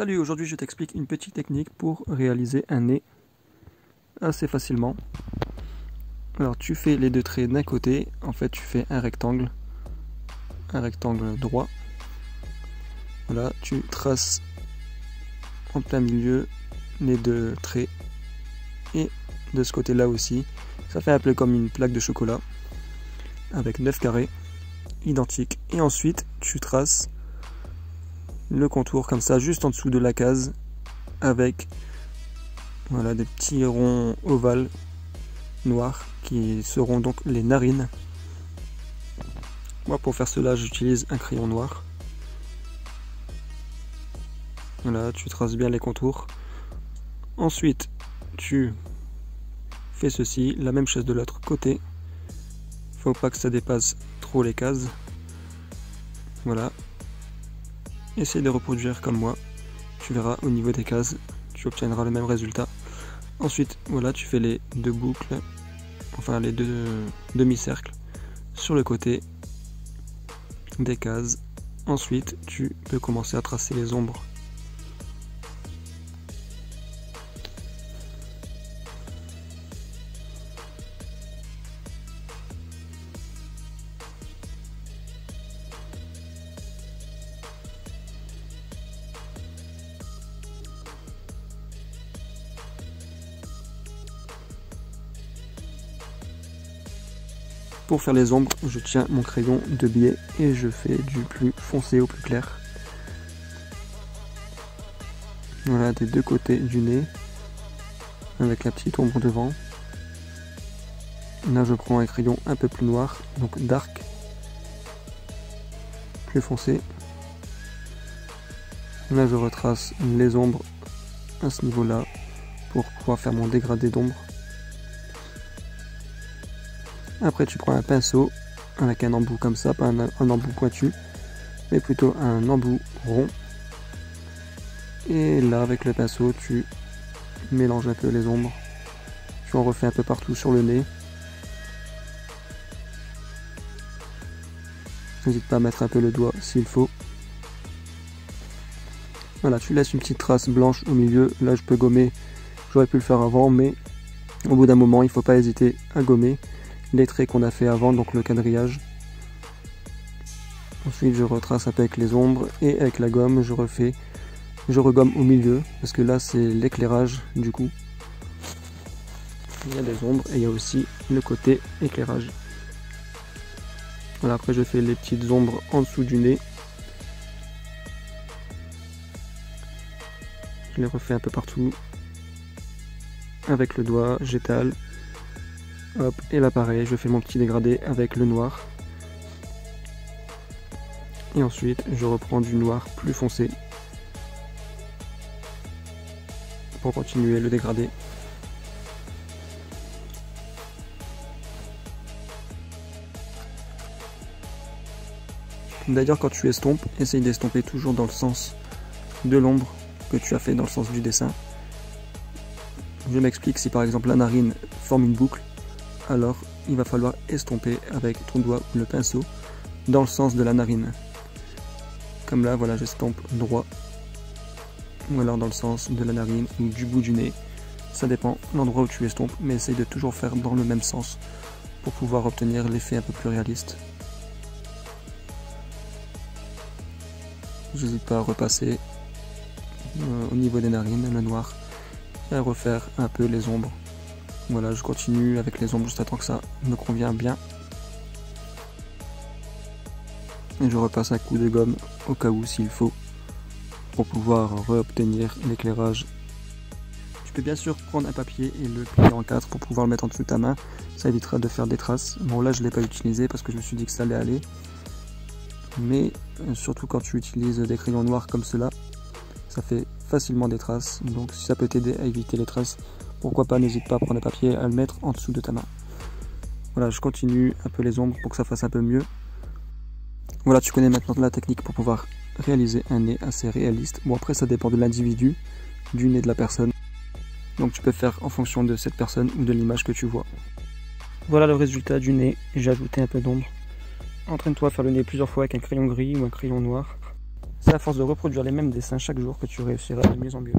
Salut, aujourd'hui je t'explique une petite technique pour réaliser un nez assez facilement. Alors tu fais les deux traits d'un côté, en fait tu fais un rectangle droit. Voilà, tu traces en plein milieu les deux traits et de ce côté là aussi. Ça fait un peu comme une plaque de chocolat avec 9 carrés identiques. Et ensuite tu traces le contour comme ça juste en dessous de la case avec voilà des petits ronds ovales noirs qui seront donc les narines. Moi pour faire cela j'utilise un crayon noir. Voilà, tu traces bien les contours. Ensuite tu fais ceci, la même chose de l'autre côté. Faut pas que ça dépasse trop les cases. Voilà. Essaye de reproduire comme moi. Tu verras au niveau des cases, tu obtiendras le même résultat. Ensuite, voilà, tu fais les deux boucles, enfin les deux demi-cercles sur le côté des cases. Ensuite, tu peux commencer à tracer les ombres. Pour faire les ombres, je tiens mon crayon de biais et je fais du plus foncé au plus clair. Voilà, des deux côtés du nez, avec la petite ombre devant. Là, je prends un crayon un peu plus noir, donc dark, plus foncé. Là, je retrace les ombres à ce niveau-là pour pouvoir faire mon dégradé d'ombre. Après tu prends un pinceau avec un embout comme ça, pas un embout pointu, mais plutôt un embout rond. Et là avec le pinceau tu mélanges un peu les ombres. Tu en refais un peu partout sur le nez. N'hésite pas à mettre un peu le doigt s'il faut. Voilà, tu laisses une petite trace blanche au milieu. Là je peux gommer, j'aurais pu le faire avant, mais au bout d'un moment il ne faut pas hésiter à gommer les traits qu'on a fait avant, donc le quadrillage. Ensuite je retrace un peu avec les ombres et avec la gomme je regomme au milieu parce que là c'est l'éclairage du coup. Il y a des ombres et il y a aussi le côté éclairage. Voilà, après je fais les petites ombres en dessous du nez. Je les refais un peu partout. Avec le doigt, j'étale. Hop, et là pareil, je fais mon petit dégradé avec le noir. Et ensuite, je reprends du noir plus foncé pour continuer le dégradé. D'ailleurs, quand tu estompes, essaye d'estomper toujours dans le sens de l'ombre que tu as fait dans le sens du dessin. Je m'explique, si par exemple la narine forme une boucle, alors il va falloir estomper avec ton doigt ou le pinceau dans le sens de la narine. Comme là, voilà, j'estompe droit, ou alors dans le sens de la narine ou du bout du nez. Ça dépend de l'endroit où tu estompes, mais essaye de toujours faire dans le même sens pour pouvoir obtenir l'effet un peu plus réaliste. J'hésite pas à repasser au niveau des narines, le noir, et à refaire un peu les ombres. Voilà, je continue avec les ombres juste à temps que ça me convient bien. Et je repasse un coup de gomme au cas où s'il faut pour pouvoir réobtenir l'éclairage. Tu peux bien sûr prendre un papier et le plier en 4 pour pouvoir le mettre en dessous de ta main. Ça évitera de faire des traces. Bon là je ne l'ai pas utilisé parce que je me suis dit que ça allait aller. Mais surtout quand tu utilises des crayons noirs comme cela, ça fait facilement des traces. Donc si ça peut t'aider à éviter les traces, pourquoi pas, n'hésite pas à prendre un papier et à le mettre en dessous de ta main. Voilà, je continue un peu les ombres pour que ça fasse un peu mieux. Voilà, tu connais maintenant la technique pour pouvoir réaliser un nez assez réaliste. Bon, après ça dépend de l'individu, du nez de la personne. Donc tu peux faire en fonction de cette personne ou de l'image que tu vois. Voilà le résultat du nez, j'ai ajouté un peu d'ombre. Entraîne-toi à faire le nez plusieurs fois avec un crayon gris ou un crayon noir. c'est à force de reproduire les mêmes dessins chaque jour que tu réussiras de mieux en mieux.